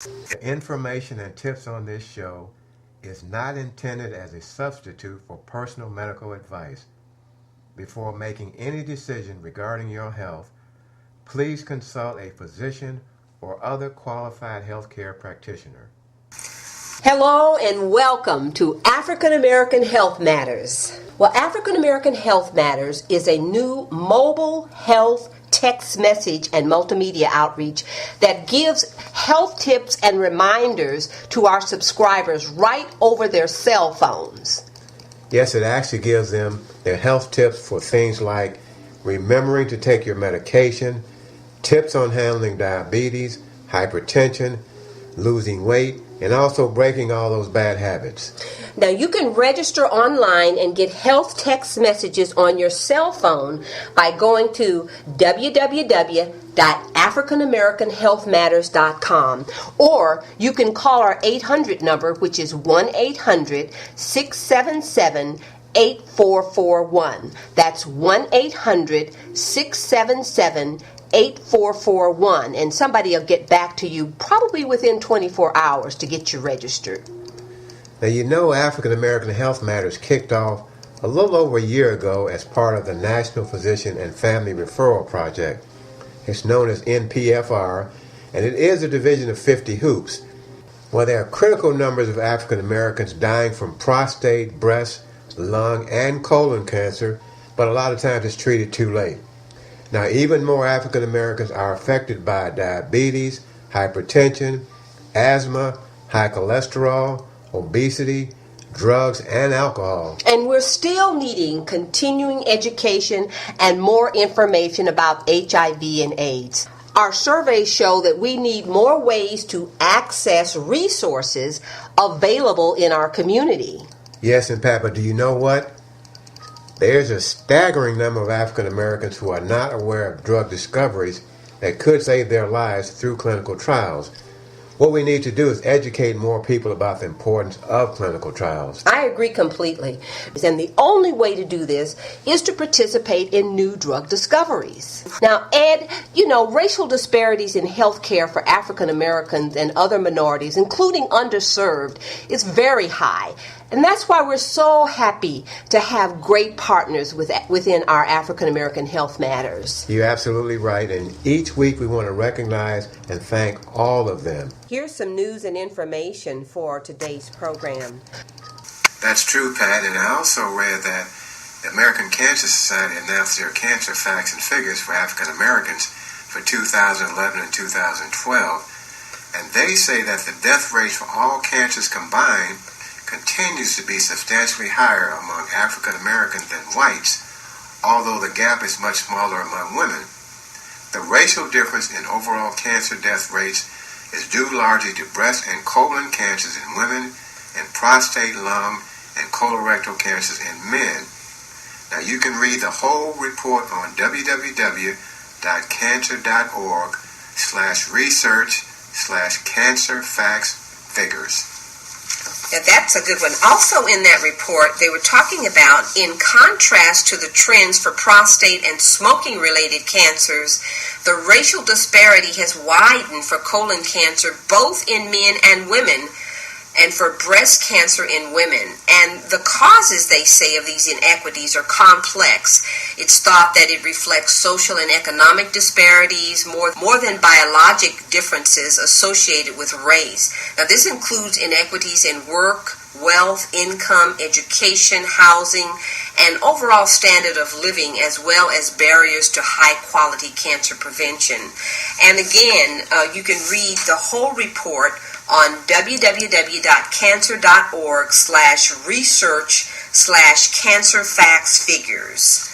The information and tips on this show is not intended as a substitute for personal medical advice. Before making any decision regarding your health, please consult a physician or other qualified healthcare practitioner. Hello and welcome to African American Health Matters. Well, African American Health Matters is a new mobile health text message and multimedia outreach that gives health tips and reminders to our subscribers right over their cell phones. Yes, it actually gives them their health tips for things like remembering to take your medication, tips on handling diabetes, hypertension, losing weight, and also breaking all those bad habits. Now, you can register online and get health text messages on your cell phone by going to www.africanamericanhealthmatters.com, or you can call our 800 number, which is 1-800-677-8441. That's 1-800-677-8441, and somebody will get back to you probably within 24 hours to get you registered. Now, you know, African American Health Matters kicked off a little over a year ago as part of the National Physician and Family Referral Project. It's known as NPFR, and it is a division of 50 Hoops. Well, there are critical numbers of African Americans dying from prostate, breast, lung, and colon cancer, but a lot of times it's treated too late. Now, even more African Americans are affected by diabetes, hypertension, asthma, high cholesterol, obesity, drugs, and alcohol. And we're still needing continuing education and more information about HIV and AIDS. Our surveys show that we need more ways to access resources available in our community. Yes, and Papa, do you know what? There's a staggering number of African Americans who are not aware of drug discoveries that could save their lives through clinical trials. What we need to do is educate more people about the importance of clinical trials. I agree completely. And the only way to do this is to participate in new drug discoveries. Now, Ed, you know, racial disparities in healthcare for African Americans and other minorities, including underserved, is very high. And that's why we're so happy to have great partners within our African American Health Matters. You're absolutely right, and each week we want to recognize and thank all of them. Here's some news and information for today's program. That's true, Pat, and I also read that the American Cancer Society announced their cancer facts and figures for African Americans for 2011 and 2012, and they say that the death rate for all cancers combined continues to be substantially higher among African Americans than whites, although the gap is much smaller among women. The racial difference in overall cancer death rates is due largely to breast and colon cancers in women and prostate, lung, and colorectal cancers in men. Now, you can read the whole report on www.cancer.org/research/cancer-facts-figures. Yeah, that's a good one. Also in that report, they were talking about, in contrast to the trends for prostate and smoking-related cancers, the racial disparity has widened for colon cancer both in men and women, and for breast cancer in women. And the causes, they say, of these inequities are complex. It's thought that it reflects social and economic disparities more than biologic differences associated with race. Now, this includes inequities in work, wealth, income, education, housing, and overall standard of living, as well as barriers to high-quality cancer prevention. And again, you can read the whole report on www.cancer.org/research/cancer-facts-figures.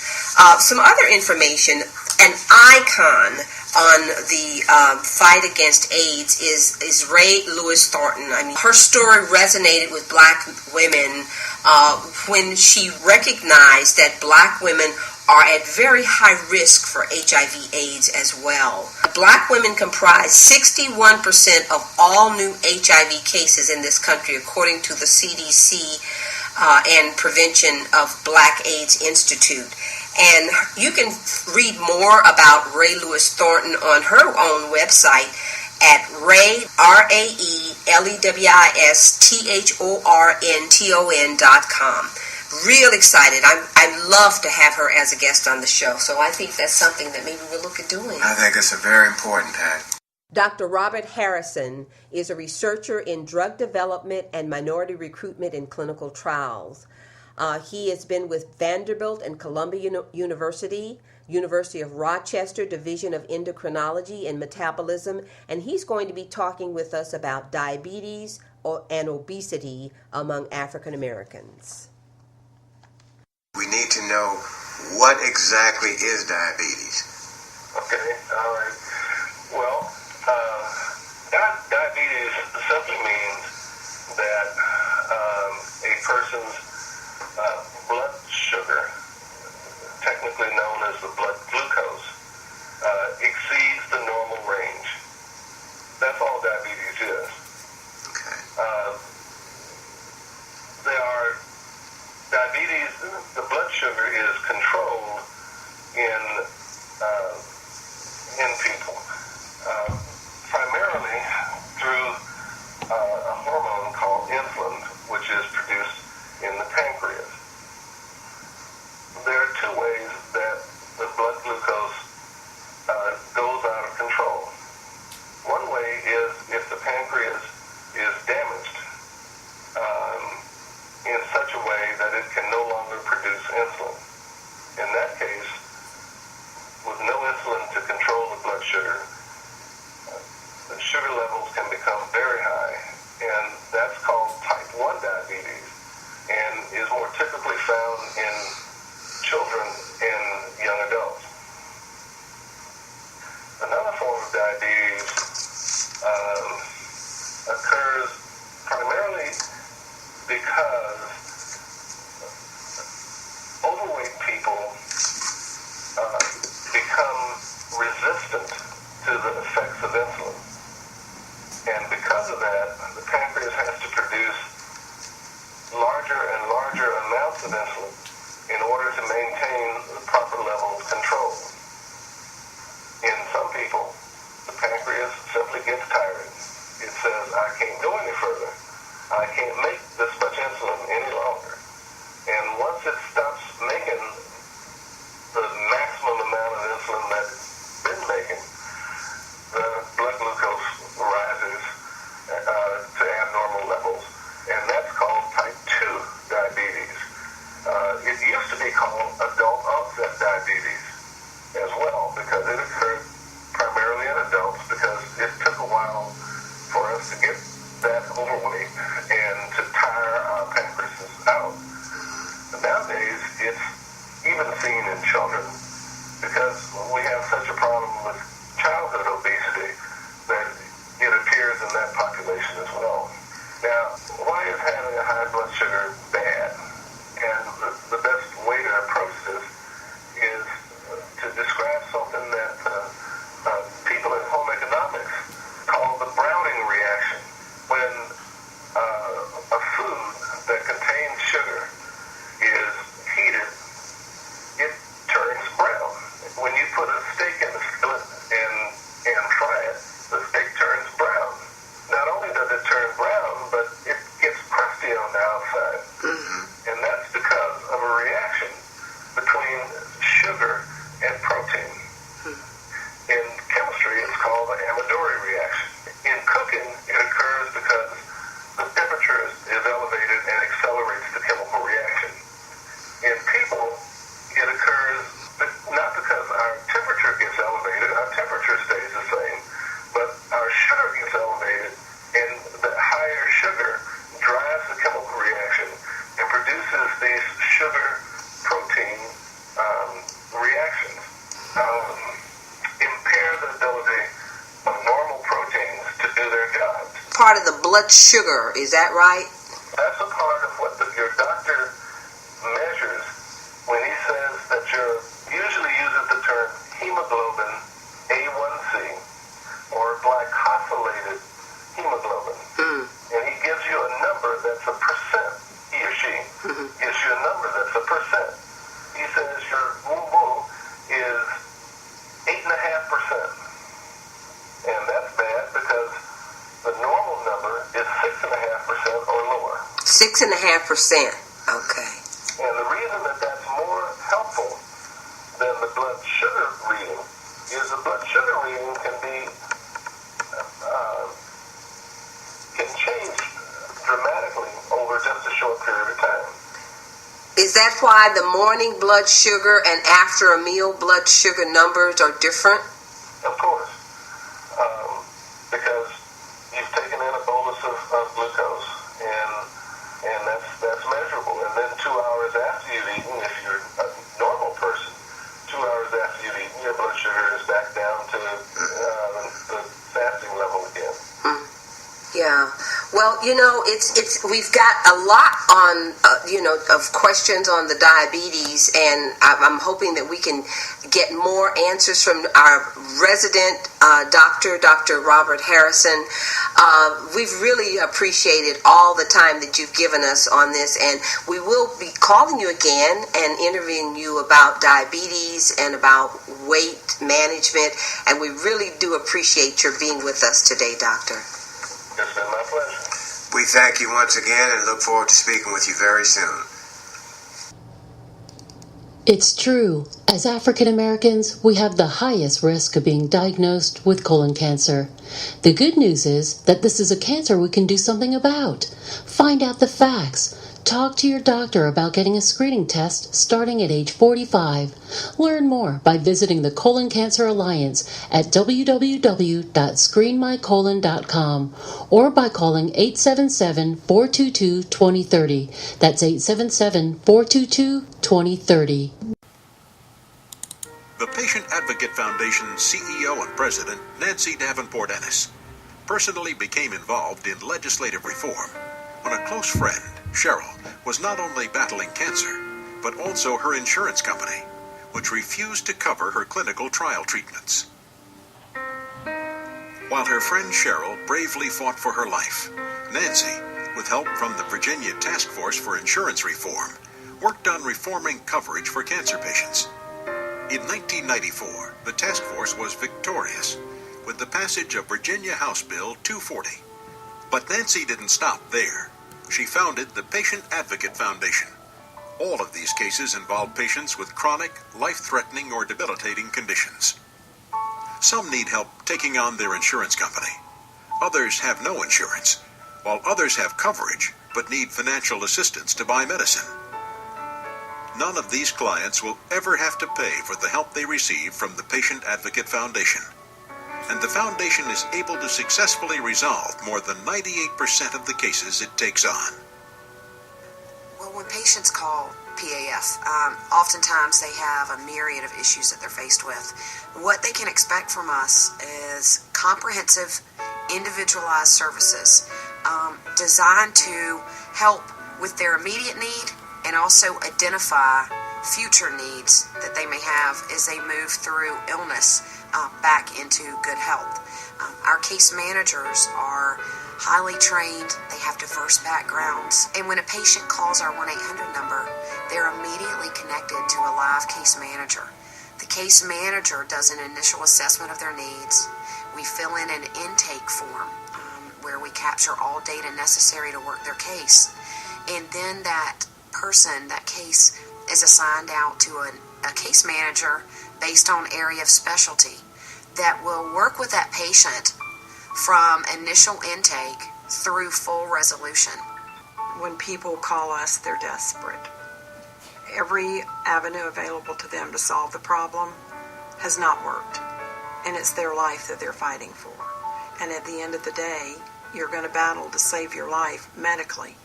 Some other information, an icon on the fight against AIDS is Ray Lewis Thornton. I mean, her story resonated with black women when she recognized that black women are at very high risk for HIV/AIDS as well. Black women comprise 61% of all new HIV cases in this country, according to the CDC and Prevention of Black AIDS Institute. And you can read more about Ray Lewis Thornton on her own website at Ray, RAELEWISTHORNTON.com. Real excited. I'd love to have her as a guest on the show. So I think that's something that maybe we'll look at doing. I think it's very important, Pat. Dr. Robert Harrison is a researcher in drug development and minority recruitment in clinical trials. He has been with Vanderbilt and Columbia University, University of Rochester Division of Endocrinology and Metabolism, and he's going to be talking with us about diabetes and obesity among African Americans. We need to know what exactly is diabetes. Okay, all right. Well, diabetes simply means that a person's blood sugar, technically known as the blood glucose, exceeds the normal range. That's all diabetes is. Okay. Diabetes, the blood sugar is controlled in people, primarily through a hormone called insulin, which is produced in the pancreas. There are two ways that the blood glucose goes out of control. One way is if the pancreas is damaged in such a way that it can no longer produce insulin. In that case, with no insulin to control the blood sugar, the sugar levels can become very high, and that's called type 1 diabetes, and is more typically found in children and young adults. Another form of diabetes occurs primarily because overweight people become resistant to the effects of insulin. And because of that, the pancreas has to produce larger and larger amounts of insulin in order to maintain the proper level of control. In some people, the pancreas simply gets tired. It says, I can't go any further. I can't make this much insulin any longer. And once it stops making the maximum amount of insulin that it's been making, the blood glucose rises to abnormal levels. And that's called type 2 diabetes. It used to be called adult onset diabetes as well, because it occurred primarily in adults, because it took a while for us to get that overweight and to tire our pancreases out. Nowadays, it's even seen in children, because we have such a problem with childhood obesity that it appears in that population as well. Now, why is having a high blood sugar bad? And the best way to approach this is to describe something that people in home economics call the browning reaction. When a food that contains sugar is heated, it turns brown. When you put a steak in the skillet and fry it, the steak turns brown. Not only does it turn brown, but it gets crusty on the outside. And that's because of a reaction between sugar and protein. In chemistry, it's called the Amadori reaction. In cooking, it occurs because the temperature is elevated and accelerates the chemical reaction. In people, it occurs not because our temperature gets elevated, our temperature stays the same, but our sugar gets elevated, and the higher sugar drives the chemical reaction and produces these sugar-protein reactions. Impair the ability of normal proteins to do their jobs. Part of the blood sugar, is that right? That's a part of what your doctor measures when he says that usually uses the term hemoglobin A1C or glycosylated hemoglobin. And he gives you a number that's a percent. He or she gives you a number that's a percent. He says your woo-woo is 8.5%. And that's bad because 6.5%. Okay. And the reason that that's more helpful than the blood sugar reading is the blood sugar reading can change dramatically over just a short period of time. Is that why the morning blood sugar and after a meal blood sugar numbers are different? Of course. Because you've taken in a bolus of glucose, and that's measurable. And then 2 hours after you've eaten, if you're a normal person, 2 hours after you've eaten, your blood sugar is back down to the fasting level again. Yeah. Well, it's we've got a lot on of questions on the diabetes, and I'm hoping that we can get more answers from our resident doctor, Dr. Robert Harrison. We've really appreciated all the time that you've given us on this, and we will be calling you again and interviewing you about diabetes and about weight management, and we really do appreciate your being with us today, Doctor. It's been my pleasure. We thank you once again and look forward to speaking with you very soon. It's true. As African Americans, we have the highest risk of being diagnosed with colon cancer. The good news is that this is a cancer we can do something about. Find out the facts. Talk to your doctor about getting a screening test starting at age 45. Learn more by visiting the Colon Cancer Alliance at www.screenmycolon.com or by calling 877-422-2030. That's 877-422-2030. The Patient Advocate Foundation's CEO and President, Nancy Davenport Ennis, personally became involved in legislative reform when a close friend, Cheryl, was not only battling cancer, but also her insurance company, which refused to cover her clinical trial treatments. While her friend Cheryl bravely fought for her life, Nancy, with help from the Virginia Task Force for Insurance Reform, worked on reforming coverage for cancer patients. In 1994, the task force was victorious with the passage of Virginia House Bill 240. But Nancy didn't stop there. She founded the Patient Advocate Foundation. All of these cases involve patients with chronic, life-threatening, or debilitating conditions. Some need help taking on their insurance company. Others have no insurance, while others have coverage but need financial assistance to buy medicine. None of these clients will ever have to pay for the help they receive from the Patient Advocate Foundation. And the foundation is able to successfully resolve more than 98% of the cases it takes on. Well, when patients call PAF, oftentimes they have a myriad of issues that they're faced with. What they can expect from us is comprehensive, individualized services designed to help with their immediate need and also identify future needs that they may have as they move through illness back into good health. Our case managers are highly trained, they have diverse backgrounds, and when a patient calls our 1-800 number, they're immediately connected to a live case manager. The case manager does an initial assessment of their needs. We fill in an intake form where we capture all data necessary to work their case, and then that person, that case, is assigned out to a case manager based on area of specialty that will work with that patient from initial intake through full resolution. When people call us, they're desperate. Every avenue available to them to solve the problem has not worked, and it's their life that they're fighting for. And at the end of the day, you're going to battle to save your life medically,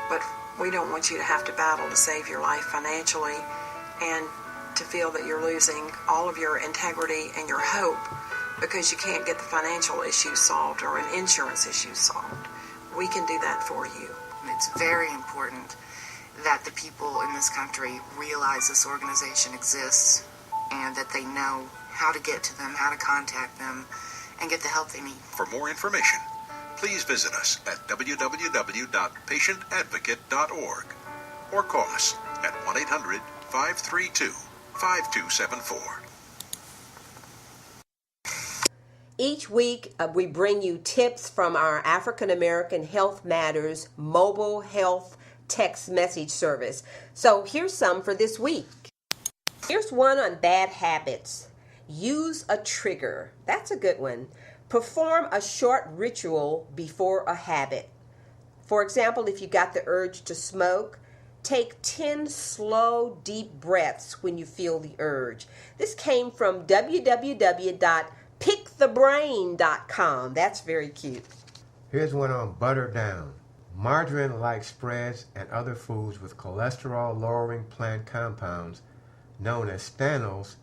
but we don't want you to have to battle to save your life financially and to feel that you're losing all of your integrity and your hope because you can't get the financial issues solved or an insurance issue solved. We can do that for you. It's very important that the people in this country realize this organization exists and that they know how to get to them, how to contact them, and get the help they need. For more information, please visit us at www.patientadvocate.org or call us at 1-800-532-5274. Each week, we bring you tips from our African American Health Matters mobile health text message service. So here's some for this week. Here's one on bad habits. Use a trigger. That's a good one. Perform a short ritual before a habit. For example, if you got the urge to smoke, take 10 slow, deep breaths when you feel the urge. This came from www.pickthebrain.com. That's very cute. Here's one on butter down. Margarine-like spreads and other foods with cholesterol-lowering plant compounds known as stanols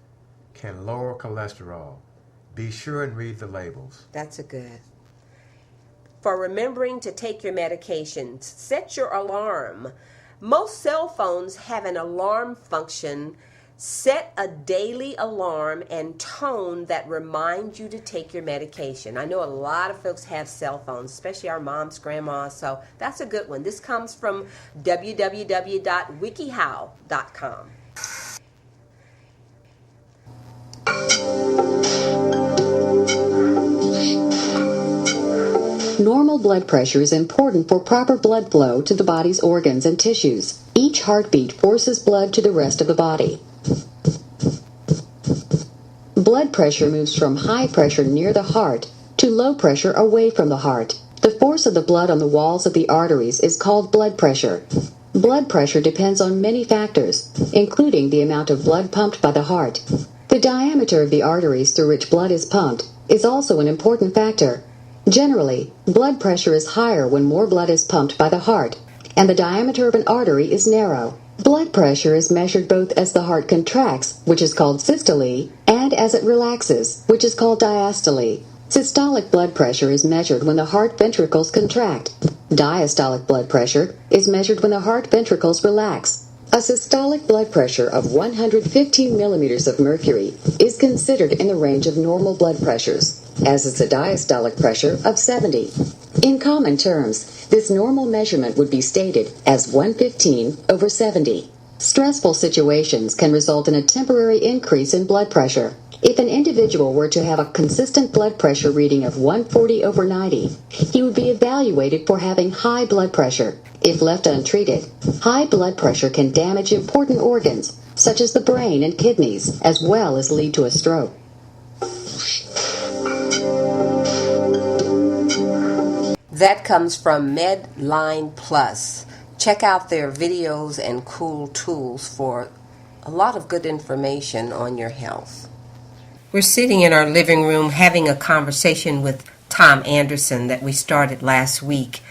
can lower cholesterol. Be sure and read the labels. That's a good. For remembering to take your medications, set your alarm. Most cell phones have an alarm function. Set a daily alarm and tone that reminds you to take your medication. I know a lot of folks have cell phones, especially our moms, grandmas, so that's a good one. This comes from www.wikihow.com. Normal blood pressure is important for proper blood flow to the body's organs and tissues. Each heartbeat forces blood to the rest of the body. Blood pressure moves from high pressure near the heart to low pressure away from the heart. The force of the blood on the walls of the arteries is called blood pressure. Blood pressure depends on many factors, including the amount of blood pumped by the heart. The diameter of the arteries through which blood is pumped is also an important factor. Generally, blood pressure is higher when more blood is pumped by the heart, and the diameter of an artery is narrow. Blood pressure is measured both as the heart contracts, which is called systole, and as it relaxes, which is called diastole. Systolic blood pressure is measured when the heart ventricles contract. Diastolic blood pressure is measured when the heart ventricles relax. A systolic blood pressure of 115 millimeters of mercury is considered in the range of normal blood pressures, as is a diastolic pressure of 70. In common terms, this normal measurement would be stated as 115/70. Stressful situations can result in a temporary increase in blood pressure. If an individual were to have a consistent blood pressure reading of 140/90, he would be evaluated for having high blood pressure. If left untreated, high blood pressure can damage important organs, such as the brain and kidneys, as well as lead to a stroke. That comes from Medline Plus. Check out their videos and cool tools for a lot of good information on your health. We're sitting in our living room having a conversation with Tom Anderson that we started last week.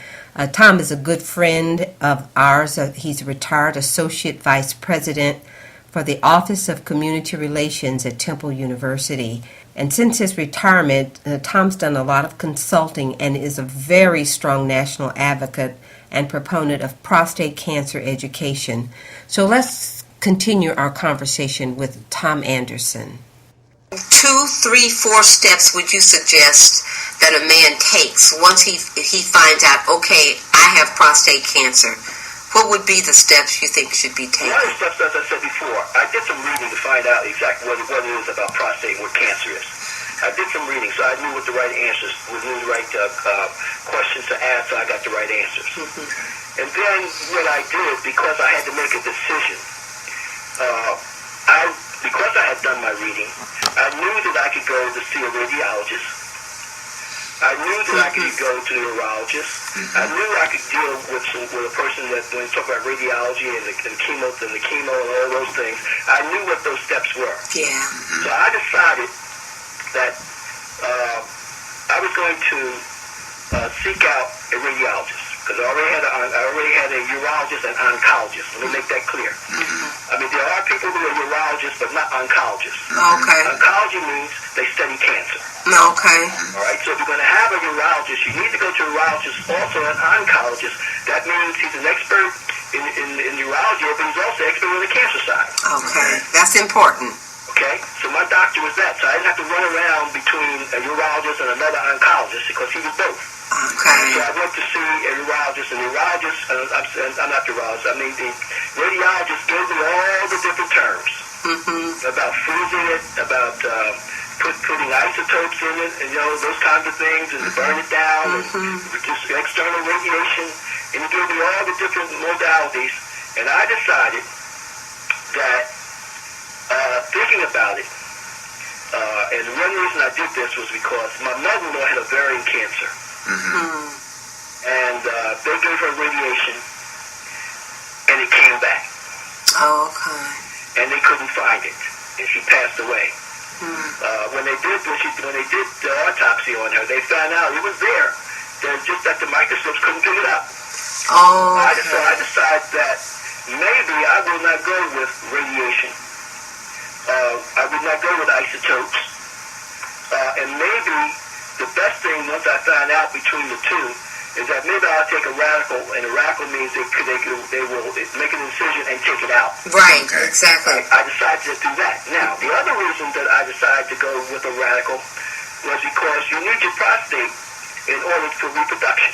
Tom is a good friend of ours. He's a retired associate vice president for the Office of Community Relations at Temple University. And since his retirement, Tom's done a lot of consulting and is a very strong national advocate and proponent of prostate cancer education. So let's continue our conversation with Tom Anderson. 2, 3, 4 steps would you suggest that a man takes once he finds out, okay, I have prostate cancer? What would be the steps you think should be taken? One of the steps, as I said before, I did some reading to find out exactly what it is about prostate and what cancer is. I did some reading, so I knew what the right answers, knew the right questions to ask, so I got the right answers. Mm-hmm. And then what I did, because I had to make a decision, because I had done my reading, I knew that I could go to see a radiologist. I knew that I could go to a neurologist. I knew I could deal with a person that, when you talk about radiology and the chemo and all those things, I knew what those steps were. Yeah. So I decided that I was going to seek out a radiologist. Because I already had a urologist and oncologist. Let me make that clear. Mm-hmm. I mean, there are people who are urologists, but not oncologists. Okay. Oncology means they study cancer. Okay. All right. So if you're going to have a urologist, you need to go to a urologist, also an oncologist. That means he's an expert in urology, but he's also an expert on the cancer side. Okay. That's important. Okay, so my doctor was that, so I didn't have to run around between a urologist and another oncologist because he was both. Okay. So I went to see a urologist, and the urologist, I'm not the urologist, I mean the radiologist gave me all the different terms about freezing it, about putting isotopes in it, and those kinds of things, and to burn it down, and just external radiation, and he gave me all the different modalities, and I decided that, thinking about it, and one reason I did this was because my mother-in-law had ovarian cancer, and they gave her radiation, and it came back. Oh, okay. And they couldn't find it, and she passed away. When they did the autopsy on her, they found out it was there. Just that the microscopes couldn't pick it up. Oh, okay. So I decided that maybe I will not go with radiation. I would not go with isotopes. And maybe the best thing, once I find out between the two, is that maybe I'll take a radical, and a radical means they will make an incision and take it out. Right, exactly. I decided to do that. Now, the other reason that I decided to go with a radical was because you need your prostate in order for reproduction.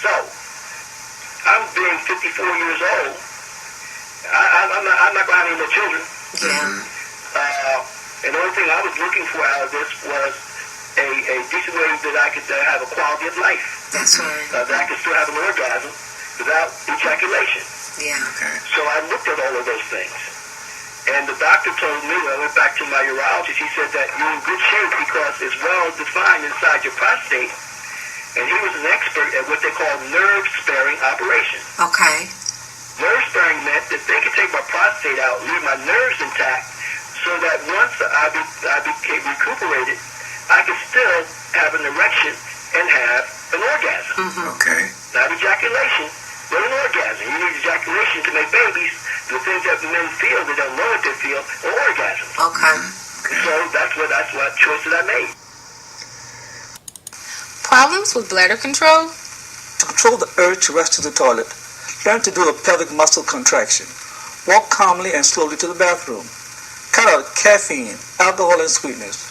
So, I'm being 54 years old. I'm not going to have any more children. And the only thing I was looking for out of this was a decent way that I could have a quality of life. That's right. That I could still have an orgasm without ejaculation. Yeah. Okay. So I looked at all of those things. And the doctor told me, when I went back to my urologist, he said that you're in good shape because it's well defined inside your prostate. And he was an expert at what they call nerve-sparing operation. Okay. Nerve-sparing meant that they could take my prostate out, leave my nerves intact, so that once I became recuperated, I could still have an erection and have an orgasm. Okay. Not ejaculation, but an orgasm. You need ejaculation to make babies. The things that men feel, they don't know what they feel, are orgasms. Okay. So that's what choice that I made. Problems with bladder control? To control the urge to rush to the toilet, learn to do a pelvic muscle contraction. Walk calmly and slowly to the bathroom. Cut out caffeine, alcohol, and sweeteners.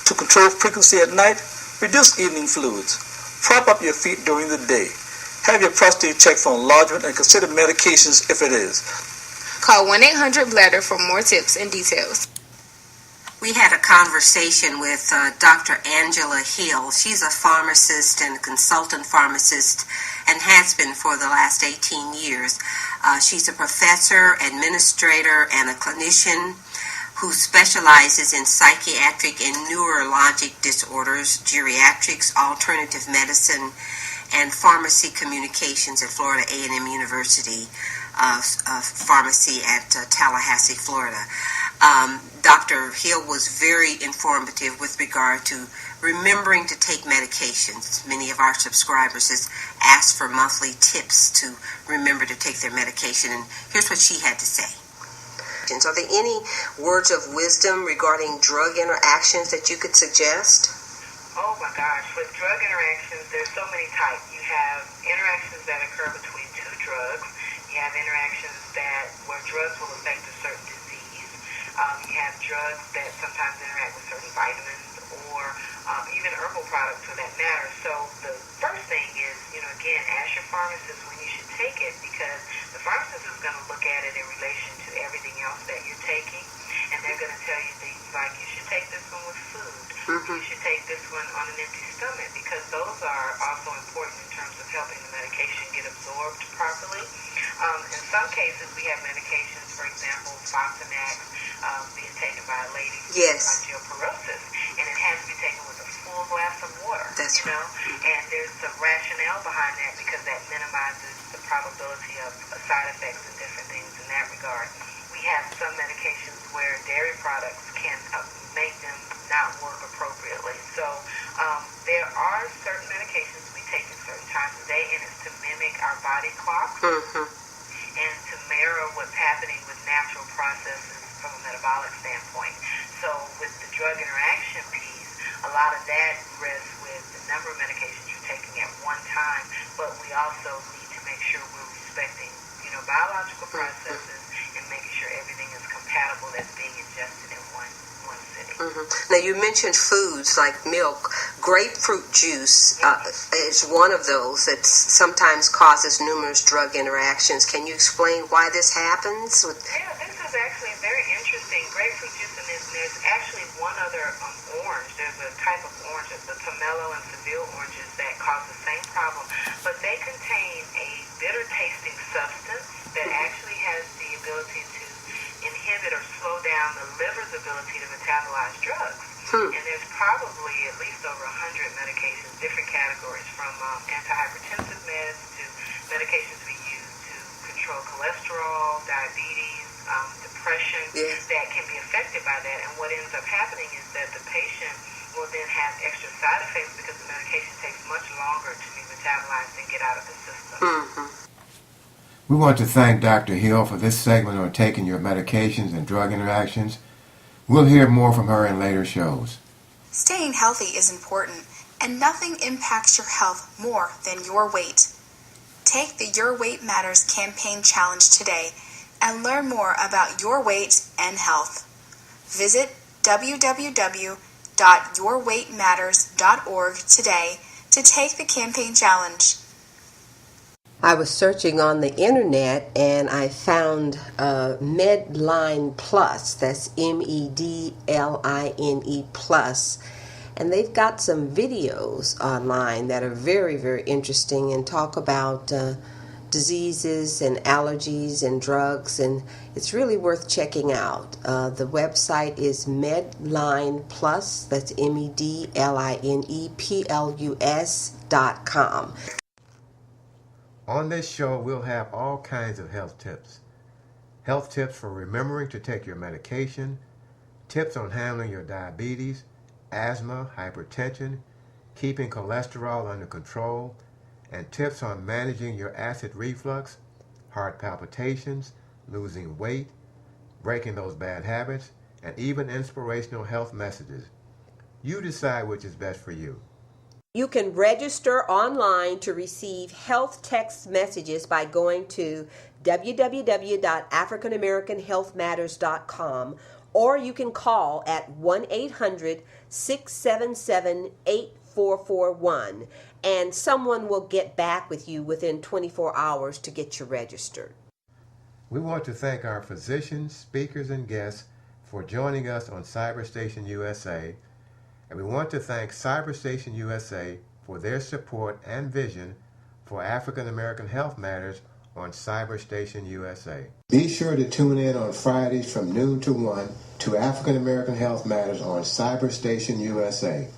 To control frequency at night, reduce evening fluids. Prop up your feet during the day. Have your prostate checked for enlargement and consider medications if it is. Call 1-800-BLADDER for more tips and details. We had a conversation with Dr. Angela Hill. She's a pharmacist and a consultant pharmacist and has been for the last 18 years. She's a professor, administrator, and a clinician who specializes in psychiatric and neurologic disorders, geriatrics, alternative medicine, and pharmacy communications at Florida A&M University Pharmacy at Tallahassee, Florida. Dr. Hill was very informative with regard to remembering to take medications. Many of our subscribers has asked for monthly tips to remember to take their medication, and here's what she had to say. Are there any words of wisdom regarding drug interactions that you could suggest? Oh my gosh, with drug interactions, there's so many types. You have interactions that occur between two drugs. You have interactions where drugs will affect a certain disease. You have drugs that sometimes interact with certain vitamins or even herbal products for that matter. So the first thing is, again, ask your pharmacist when you should take it, because the pharmacist is going to look at it in relation to everything else that you're taking, and they're going to tell you things like, you should take this one with food. You should take this one on an empty stomach, because those are also important in terms of helping the medication get absorbed properly. In some cases, we have medications, for example, Fosamax being taken by a lady who has osteoporosis, and it has to be taken with a full glass of water. That's right. And there's some rationale behind that, because that minimizes the probability of side effects and different things in that regard. We have some medications where dairy products can make them not work appropriately. So there are certain medications we take at certain times of day, and it's to mimic our body clock and to mirror what's happening with natural processes from a metabolic standpoint. So with the drug interaction piece, a lot of that rests with the number of medications you're taking at one time, but we also need to make sure we're respecting, biological processes and making sure everything is compatible that's being ingested in one sitting. Now, you mentioned foods like milk. Grapefruit juice is one of those that sometimes causes numerous drug interactions. Can you explain why this happens? Yeah, this is actually very interesting. Grapefruit juice and there's actually one other orange. There's a type of orange, the pomelo and Seville oranges, that cause the same problem, but they contain a bitter-tasting substance that actually has the ability to inhibit or slow down the liver's ability to metabolize drugs. And there's probably at least over 100 medications, different categories, from antihypertensive meds to medications we use to control cholesterol, diabetes, depression, that can be affected by that. And what ends up happening is that the patient will then have extra side effects because the medication takes much longer to be metabolized and get out of the system. We want to thank Dr. Hill for this segment on taking your medications and drug interactions. We'll hear more from her in later shows. Staying healthy is important, and nothing impacts your health more than your weight. Take the Your Weight Matters campaign challenge today and learn more about your weight and health. Visit www.yourweightmatters.org today to take the campaign challenge. I was searching on the internet and I found Medline Plus, that's MEDLINE Plus, and they've got some videos online that are very, very interesting and talk about diseases and allergies and drugs, and it's really worth checking out. The website is Medline Plus, that's MEDLINEPLUS.com. On this show, we'll have all kinds of health tips. Health tips for remembering to take your medication, tips on handling your diabetes, asthma, hypertension, keeping cholesterol under control, and tips on managing your acid reflux, heart palpitations, losing weight, breaking those bad habits, and even inspirational health messages. You decide which is best for you. You can register online to receive health text messages by going to www.africanamericanhealthmatters.com, or you can call at 1-800-677-8441, and someone will get back with you within 24 hours to get you registered. We want to thank our physicians, speakers, and guests for joining us on Cyberstation USA, and we want to thank Cyberstation USA for their support and vision for African American Health Matters on Cyberstation USA. Be sure to tune in on Fridays from noon to 1 to African American Health Matters on Cyberstation USA.